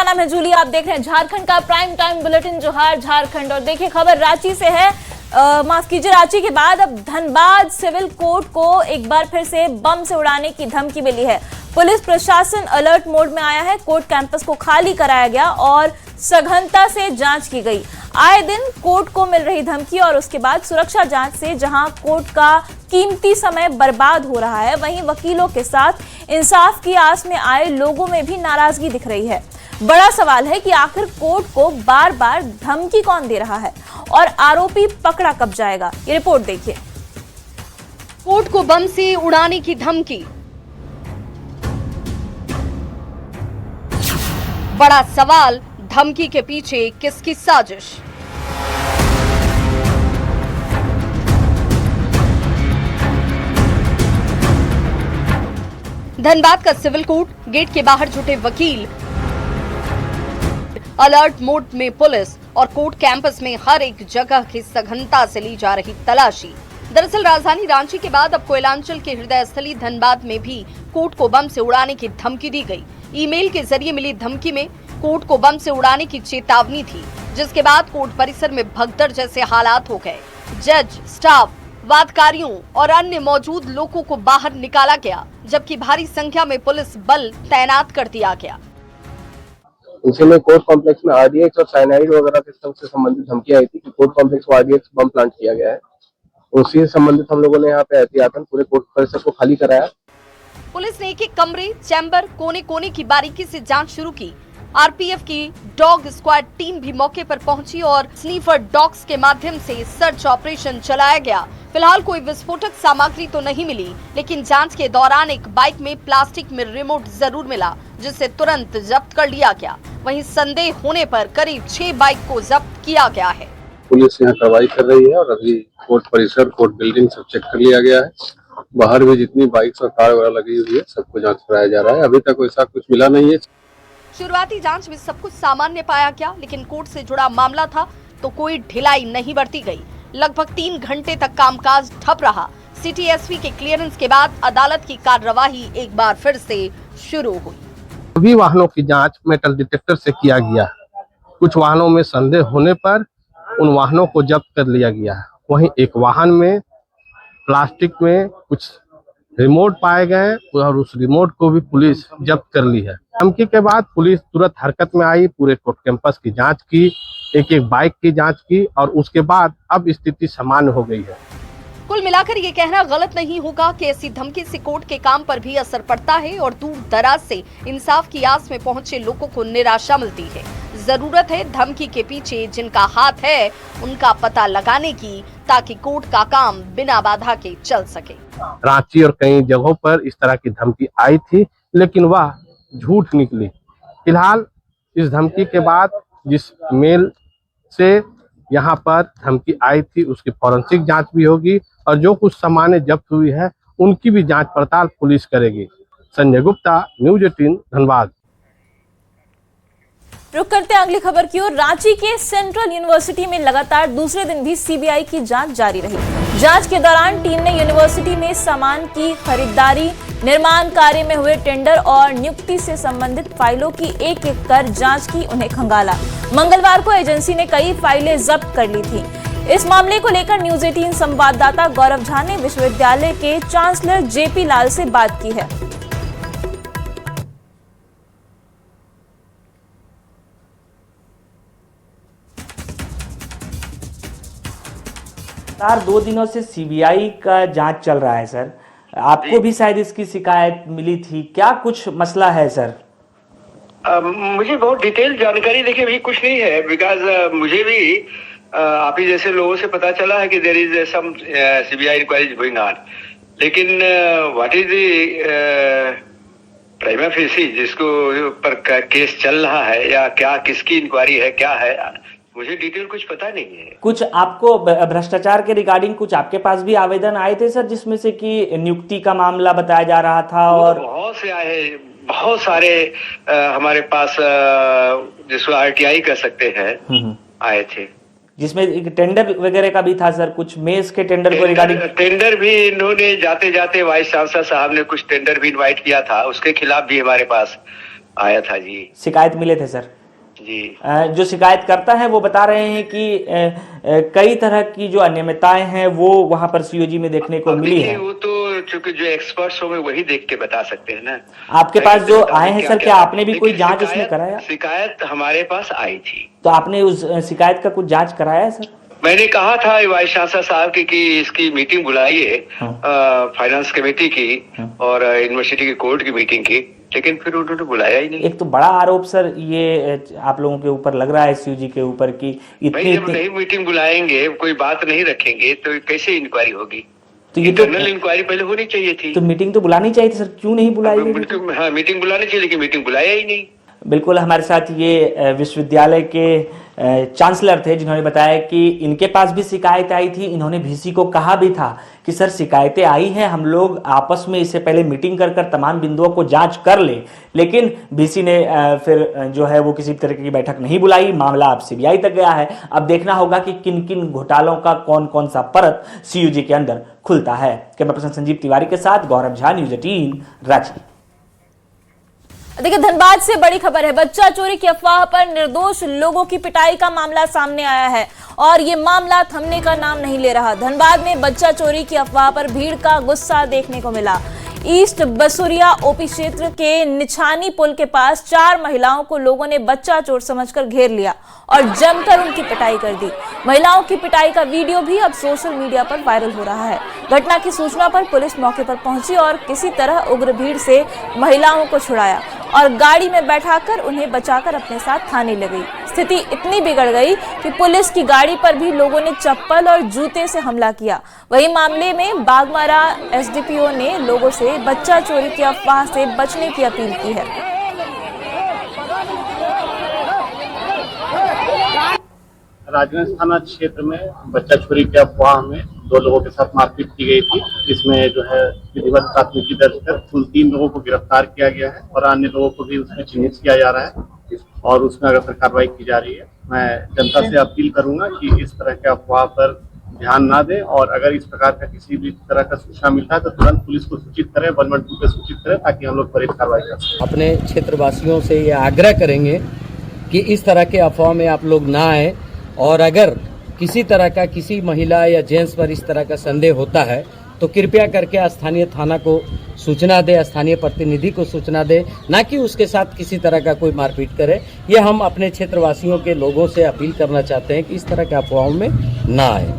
नाम है जूली, आप देख रहे हैं झारखंड का प्राइम टाइम बुलेटिन जोहार झारखंड। और देखिए खबर रांची से है। माफ कीजिए, रांची के बाद अब धनबाद सिविल कोर्ट को एक बार फिर से बम से उड़ाने की धमकी मिली है। पुलिस प्रशासन अलर्ट मोड में आया है। कोर्ट कैंपस को खाली कराया गया और सघनता से जांच की गई। आए दिन कोर्ट को मिल रही धमकी और उसके बाद सुरक्षा जांच से जहां कोर्ट का कीमती समय बर्बाद हो रहा है, वहीं वकीलों के साथ इंसाफ की आस में आए लोगों में भी नाराजगी दिख रही है। बड़ा सवाल है कि आखिर कोर्ट को बार बार धमकी कौन दे रहा है और आरोपी पकड़ा कब जाएगा। ये रिपोर्ट देखिए। कोर्ट को बम से उड़ाने की धमकी। बड़ा सवाल, धमकी के पीछे किसकी साजिश? धनबाद का सिविल कोर्ट, गेट के बाहर जुटे वकील, अलर्ट मोड में पुलिस और कोर्ट कैंपस में हर एक जगह की सघनता से ली जा रही तलाशी। दरअसल राजधानी रांची के बाद अब कोयलांचल के हृदय स्थली धनबाद में भी कोर्ट को बम से उड़ाने की धमकी दी गई। ईमेल के जरिए मिली धमकी में कोर्ट को बम से उड़ाने की चेतावनी थी, जिसके बाद कोर्ट परिसर में भगदड़ जैसे हालात हो गए। जज, स्टाफ, वादकारियों और अन्य मौजूद लोगों को बाहर निकाला गया, जबकि भारी संख्या में पुलिस बल तैनात कर दिया गया। उसी में कोर्ट कॉम्प्लेक्स में आरडीएक्स और साइनाइड वगैरह सिस्टम से संबंधित धमकी आई थी कि कोर्ट कॉम्प्लेक्स में आरडीएक्स बम प्लांट किया गया है। उसी से संबंधित हम लोगों ने यहाँ पे एहतियातन पूरे कोर्ट परिसर को खाली कराया। पुलिस ने एक कमरे, चैम्बर, कोने कोने की बारीकी से जांच शुरू की। आरपीएफ की डॉग स्क्वाड टीम भी मौके पर पहुंची और स्नीफर डॉग्स के माध्यम से सर्च ऑपरेशन चलाया गया। फिलहाल कोई विस्फोटक सामग्री तो नहीं मिली, लेकिन जांच के दौरान एक बाइक में प्लास्टिक में रिमोट जरूर मिला, जिसे तुरंत जब्त कर लिया गया। वहीं संदेह होने पर करीब 6 बाइक को जब्त किया गया है। पुलिस यहाँ कार्रवाई कर रही है और अभी कोर्ट परिसर, कोर्ट बिल्डिंग सब चेक कर लिया गया है। बाहर भी जितनी बाइक्स और कार वगैरह लगी हुई है सबको जांच कराया जा रहा है। अभी तक ऐसा कुछ मिला नहीं है। शुरुआती जांच में सब कुछ सामान्य पाया गया, लेकिन कोर्ट से जुड़ा मामला था तो कोई ढिलाई नहीं बरती गई। लगभग 3 घंटे तक कामकाज ठप रहा। सिटी एसपी के क्लियरेंस के बाद अदालत की कार्यवाही एक बार फिर से शुरू हुई। सभी वाहनों की जांच मेटल डिटेक्टर से किया गया। कुछ वाहनों में संदेह होने पर उन वाहनों को जब्त कर लिया गया। वहीं एक वाहन में प्लास्टिक में कुछ रिमोट पाए गए और उस रिमोट को भी पुलिस जब्त कर ली है। धमकी के बाद पुलिस तुरंत हरकत में आई, पूरे कोर्ट कैंपस की जांच की, एक बाइक की जांच की और उसके बाद अब स्थिति सामान्य हो गई है। कुल मिलाकर ये कहना गलत नहीं होगा कि ऐसी धमकी से कोर्ट के काम पर भी असर पड़ता है और दूर दराज से इंसाफ की आस में पहुंचे लोगों को निराशा मिलती है। जरूरत है धमकी के पीछे जिनका हाथ है उनका पता लगाने की, ताकि कोर्ट का काम बिना बाधा के चल सके। रांची और कई जगहों पर इस तरह की धमकी आई थी, लेकिन वह झूठ निकली। फिलहाल इस धमकी के बाद जिस मेल से यहाँ पर धमकी आई थी उसकी फॉरेंसिक जांच भी होगी और जो कुछ सामानें जब्त हुई है उनकी भी जांच पड़ताल पुलिस करेगी। संजय गुप्ता, न्यूज़ 18 धनबाद। रुक करते हैं अगली खबर की ओर। रांची के सेंट्रल यूनिवर्सिटी में लगातार दूसरे दिन भी सीबीआई की जांच जारी रही। जांच के दौरान टीम ने यूनिवर्सिटी में सामान की खरीदारी, निर्माण कार्य में हुए टेंडर और नियुक्ति से संबंधित फाइलों की एक-एक कर जांच की, उन्हें खंगाला। मंगलवार को एजेंसी ने कई फाइलें जब्त कर ली थी। इस मामले को लेकर न्यूज़ 18 संवाददाता गौरव झा ने विश्वविद्यालय के चांसलर जेपी लाल से बात की है। 2 दिनों से सीबीआई का जांच चल रहा है सर। आपको भी शायद इसकी शिकायत मिली थी, क्या कुछ मसला है सर? मुझे बहुत डिटेल जानकारी देखिए अभी कुछ नहीं है, बिकॉज मुझे भी आप ही जैसे लोगों से पता चला है कि there is some CBI inquiry going on, लेकिन what is the prima facie जिसको पर केस चल रहा है या क्या, किसकी इंक्वायरी है, क्या है, मुझे डिटेल कुछ पता नहीं है। कुछ आपको भ्रष्टाचार के रिगार्डिंग कुछ आपके पास भी आवेदन आए थे सर, जिसमें से कि नियुक्ति का मामला बताया जा रहा था? और बहुत से आए, बहुत सारे हमारे पास जिसको आरटीआई कर सकते हैं आए थे, जिसमें एक टेंडर वगैरह का भी था सर, कुछ मेस के टेंडर को रिगार्डिंग। टेंडर भी इन्होंने जाते जाते वाइस चांसलर साहब ने कुछ टेंडर भी इनवाइट किया था, उसके खिलाफ भी हमारे पास आया था जी। शिकायत मिले थे सर जी जो शिकायत करता है वो बता रहे हैं कि कई तरह की जो अनियमितताएं हैं वो वहां पर सीओजी में देखने को अब मिली देखिए, है। वो तो चूंकि जो एक्सपर्ट्स होंगे वही देख के बता सकते हैं ना। आपके पास जो आए हैं सर, क्या आपने भी कोई जांच उसमें कराया? शिकायत हमारे पास आई थी, तो आपने उस शिकायत का कुछ जांच कराया है सर? मैंने कहा था वाइस चांसलर साहब की कि इसकी मीटिंग बुलाइए, फाइनेंस कमेटी की और यूनिवर्सिटी की कोर्ट की मीटिंग की, लेकिन फिर उन्होंने बुलाया ही नहीं। एक तो बड़ा आरोप सर ये आप लोगों के ऊपर लग रहा है, सीओजी के ऊपर, कि भाई जब नहीं मीटिंग बुलाएंगे, कोई बात नहीं रखेंगे तो कैसे इंक्वायरी होगी? तो ये इंटरनल इंक्वायरी पहले होनी चाहिए थी। तो मीटिंग तो बुलानी चाहिए थी सर, क्यों नहीं बुलाई गई? हाँ, मीटिंग बुलानी चाहिए, लेकिन मीटिंग बुलाया ही नहीं। बिल्कुल, हमारे साथ ये विश्वविद्यालय के चांसलर थे जिन्होंने बताया कि इनके पास भी शिकायत आई थी। इन्होंने वीसी को कहा भी था कि सर शिकायतें आई हैं, हम लोग आपस में इससे पहले मीटिंग कर तमाम बिंदुओं को जांच कर लें, लेकिन वीसी ने फिर जो है वो किसी तरह की बैठक नहीं बुलाई। मामला अब सीबीआई तक गया है। अब देखना होगा कि किन किन घोटालों का कौन कौन सा परत सीयूजी के अंदर खुलता है। कैमरा पर्सन संजीव तिवारी के साथ गौरव झा, न्यूज़ 18 रांची। देखिए, धनबाद से बड़ी खबर है। बच्चा चोरी की अफवाह पर निर्दोष लोगों की पिटाई का मामला सामने आया है और ये मामला थमने का नाम नहीं ले रहा। धनबाद में बच्चा चोरी की अफवाह पर भीड़ का गुस्सा देखने को मिला। ईस्ट बसुरिया ओपी क्षेत्र के निछानी पुल के पास 4 महिलाओं को लोगों ने बच्चा चोर समझकर घेर लिया और जमकर उनकी पिटाई कर दी। महिलाओं की पिटाई का वीडियो भी अब सोशल मीडिया पर वायरल हो रहा है। घटना की सूचना पर पुलिस मौके पर पहुंची और किसी तरह उग्र भीड़ से महिलाओं को छुड़ाया और गाड़ी में बैठाकर उन्हें बचाकर अपने साथ थाने ले गई। स्थिति इतनी बिगड़ गई कि पुलिस की गाड़ी पर भी लोगों ने चप्पल और जूते से हमला किया। वही मामले में बागमारा एसडीपीओ ने लोगों से बच्चा चोरी की अफवाह से बचने की अपील की है। राजगंज थाना क्षेत्र में बच्चा चोरी की अफवाह में 2 लोगों के साथ मारपीट की गई थी। इसमें जो है विधिवत प्राथमिकी दर्ज कर उन 3 लोगों को गिरफ्तार किया गया है और अन्य लोगों को भी उसमें चिन्हित किया जा रहा है और उसमें अगर कार्रवाई की जा रही है। मैं जनता से अपील करूंगा कि इस तरह के अफवाह पर ध्यान ना दें और अगर इस प्रकार का किसी भी तरह का सूचना मिलता है तो तुरंत पुलिस को सूचित करें, 112 पे सूचित करें, ताकि हम लोग त्वरित कार्रवाई कर सकें। अपने क्षेत्रवासियों से ये आग्रह करेंगे कि इस तरह के अफवाह में आप लोग ना आए और अगर किसी तरह का किसी महिला या जेंट्स पर इस तरह का संदेह होता है तो कृपया करके स्थानीय थाना को सूचना दे, स्थानीय प्रतिनिधि को सूचना दे, ना कि उसके साथ किसी तरह का कोई मारपीट करे। ये हम अपने क्षेत्रवासियों के लोगों से अपील करना चाहते हैं कि इस तरह के अफवाहों में ना आए।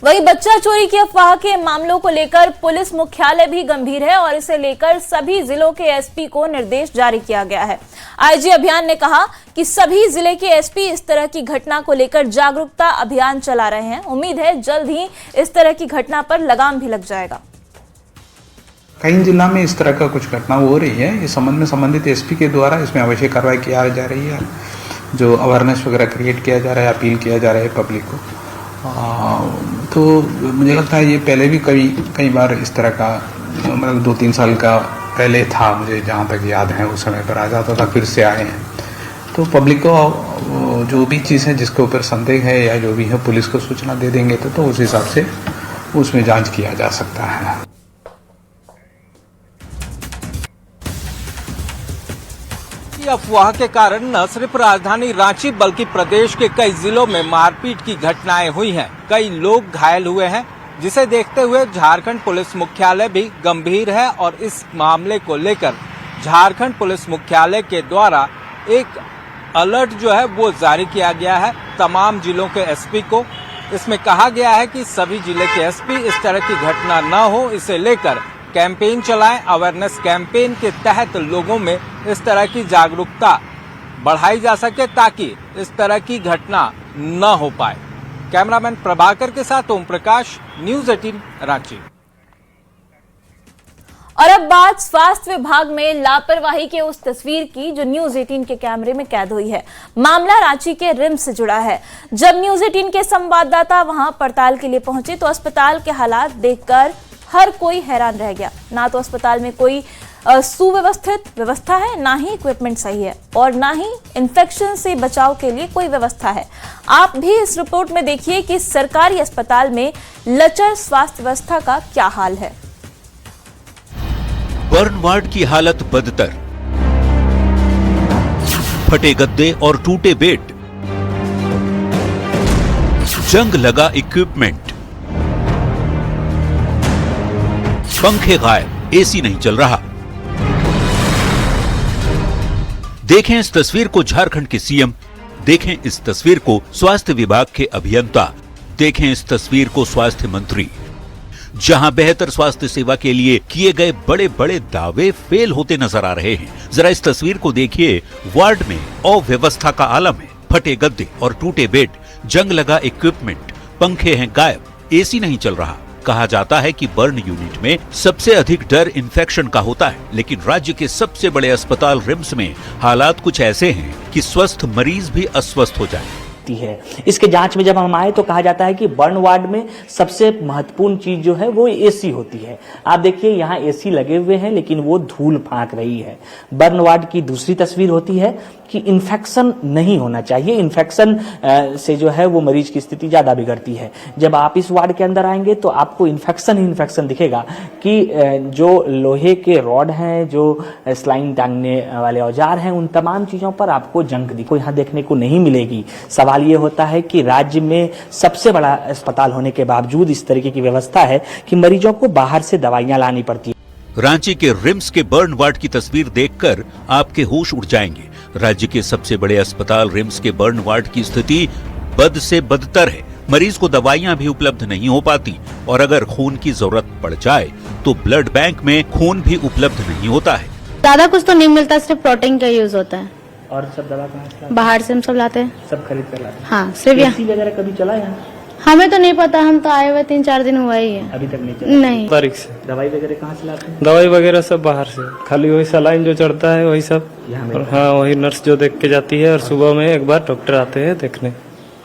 वही बच्चा चोरी की अफवाह के मामलों को लेकर पुलिस मुख्यालय भी गंभीर है और इसे लेकर सभी जिलों के एसपी को निर्देश जारी किया गया है। आईजी अभियान ने कहा कि सभी जिले के एसपी इस तरह की घटना को लेकर जागरूकता अभियान चला रहे हैं। उम्मीद है जल्द ही इस तरह की घटना पर लगाम भी लग जाएगा। कई जिला में इस तरह का कुछ घटना हो रही है। इस संबंध में संबंधित एसपी के द्वारा इसमें आवश्यक कार्रवाई की जा रही है। जो अवेयरनेस वगैरह क्रिएट किया जा रहा है, अपील किया जा रहा है पब्लिक को। तो मुझे लगता है ये पहले भी कई बार इस तरह का, मतलब 2-3 साल का पहले था, मुझे जहाँ तक याद है उस समय पर आ जाता था, फिर से आए हैं। तो पब्लिक को जो भी चीज़ है जिसके ऊपर संदेह है या जो भी है पुलिस को सूचना दे देंगे तो उस हिसाब से उसमें जांच किया जा सकता है। अफवाह के कारण न सिर्फ राजधानी रांची बल्कि प्रदेश के कई जिलों में मारपीट की घटनाएं हुई हैं। कई लोग घायल हुए हैं, जिसे देखते हुए झारखंड पुलिस मुख्यालय भी गंभीर है और इस मामले को लेकर झारखंड पुलिस मुख्यालय के द्वारा एक अलर्ट जो है वो जारी किया गया है तमाम जिलों के एसपी को। इसमें कहा गया है कि सभी जिले के एसपी इस तरह की घटना न हो, इसे लेकर कैंपेन चलाएं। अवेयरनेस कैंपेन के तहत लोगों में इस तरह की जागरूकता बढ़ाई जा सके ताकि इस तरह की घटना न हो पाए। कैमरामैन प्रभाकर के साथ ओम प्रकाश, न्यूज़ 18 रांची। और अब बात स्वास्थ्य विभाग में लापरवाही के उस तस्वीर की जो न्यूज़ 18 के कैमरे में कैद हुई है। मामला रांची के रिम्स से जुड़ा है। जब न्यूज़ 18 के संवाददाता वहां पड़ताल के लिए पहुंचे तो अस्पताल के हालात देखकर हर कोई हैरान रह गया। ना तो अस्पताल में कोई सुव्यवस्थित व्यवस्था है, ना ही इक्विपमेंट सही है और ना ही इन्फेक्शन से बचाव के लिए कोई व्यवस्था है। आप भी इस रिपोर्ट में देखिए कि सरकारी अस्पताल में लचर स्वास्थ्य व्यवस्था का क्या हाल है। बर्न वार्ड की हालत बदतर, फटे गद्दे और टूटे बेड, जंग लगा इक्विपमेंट, पंखे गायब, एसी नहीं चल रहा। देखें इस तस्वीर को झारखंड के सीएम, देखें इस तस्वीर को स्वास्थ्य विभाग के अभियंता, देखें इस तस्वीर को स्वास्थ्य मंत्री। जहां बेहतर स्वास्थ्य सेवा के लिए किए गए बड़े बड़े दावे फेल होते नजर आ रहे हैं। जरा इस तस्वीर को देखिए। वार्ड में अव्यवस्था का आलम है, फटे गद्दे और टूटे बेड, जंग लगा इक्विपमेंट, पंखे हैं गायब, एसी नहीं चल रहा। कहा जाता है कि बर्न यूनिट में सबसे अधिक डर इन्फेक्शन का होता है, लेकिन राज्य के सबसे बड़े अस्पताल रिम्स में हालात कुछ ऐसे हैं कि स्वस्थ मरीज भी अस्वस्थ हो जाए। है इसके जांच में जब हम आए तो कहा जाता है कि बर्न वार्ड में सबसे महत्वपूर्ण चीज जो है वो एसी होती है। आप देखिए यहाँ एसी लगे हुए हैं लेकिन वो धूल फांक रही है। बर्न वार्ड की दूसरी तस्वीर होती है कि इन्फेक्शन नहीं होना चाहिए। इन्फेक्शन से जो है वो मरीज की स्थिति ज्यादा बिगड़ती है। जब आप इस वार्ड के अंदर आएंगे तो आपको इन्फेक्शन दिखेगा कि जो लोहे के रॉड हैं, जो स्लाइन टांगने वाले औजार हैं, उन तमाम चीजों पर आपको जंग यहाँ देखने को नहीं मिलेगी। सवाल ये होता है कि राज्य में सबसे बड़ा अस्पताल होने के बावजूद इस तरीके की व्यवस्था है कि मरीजों को बाहर से दवाइयां लानी पड़ती है। रांची के रिम्स के बर्न वार्ड की तस्वीर देखकर आपके होश उड़ जाएंगे। राज्य के सबसे बड़े अस्पताल रिम्स के बर्न वार्ड की स्थिति बद से बदतर है। मरीज को दवाइयां भी उपलब्ध नहीं हो पाती और अगर खून की जरूरत पड़ जाए तो ब्लड बैंक में खून भी उपलब्ध नहीं होता है। ज्यादा कुछ तो नहीं मिलता, सिर्फ प्रोटीन का यूज होता है। और सब दवा कहाँ से लाते हैं? बाहर से हम सब लाते हैं, सब खरीद कर लाते हैं। हाँ, सिर्फ यहाँ। एसी वगैरह कभी चला यहाँ? हमें तो नहीं पता, हम तो आए हुए 3-4 दिन हुआ ही है। अभी तक नहीं चला? नहीं। तारीख से दवाई वगैरह कहाँ से लाते हैं? दवाई वगैरह सब बाहर से, खाली वही सलाइन जो चढ़ता है वही सब। और हाँ, वही नर्स जो देख के जाती है और सुबह में एक बार डॉक्टर आते हैं देखने।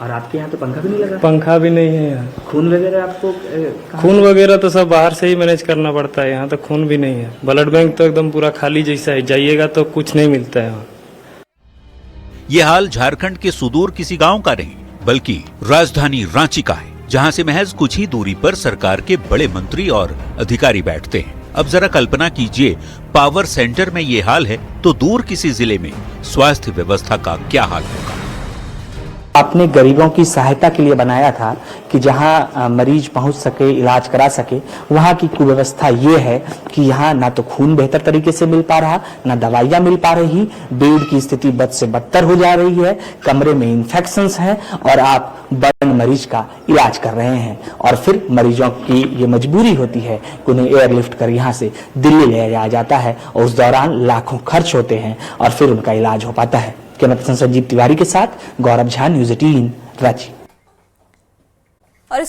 और आपके यहाँ तो पंखा भी नहीं लगा? पंखा भी नहीं है यहाँ। खून वगैरह आपको खून वगैरह तो सब बाहर से ही मैनेज करना पड़ता है, यहाँ तो खून भी नहीं है। ब्लड बैंक तो एकदम पूरा खाली जैसा है, जाइएगा तो कुछ नहीं मिलता है वहाँ। ये हाल झारखंड के सुदूर किसी गांव का नहीं बल्कि राजधानी रांची का है, जहां से महज कुछ ही दूरी पर सरकार के बड़े मंत्री और अधिकारी बैठते हैं। अब जरा कल्पना कीजिए, पावर सेंटर में ये हाल है तो दूर किसी जिले में स्वास्थ्य व्यवस्था का क्या हाल होगा। आपने गरीबों की सहायता के लिए बनाया था कि जहां मरीज पहुंच सके, इलाज करा सके। वहां की कुव्यवस्था ये है कि यहाँ ना तो खून बेहतर तरीके से मिल पा रहा, ना दवाइयां मिल पा रही, बेड की स्थिति बद से बदतर हो जा रही है, कमरे में इन्फेक्शंस हैं और आप बर्न मरीज का इलाज कर रहे हैं। और फिर मरीजों की ये मजबूरी होती है कि उन्हें एयरलिफ्ट कर यहाँ से दिल्ली ले जाया जाता है और उस दौरान लाखों खर्च होते हैं और फिर उनका इलाज हो पाता है। कैमरा पर्सन संजीव तिवारी के साथ गौरव झा, न्यूज़ 18 रांची।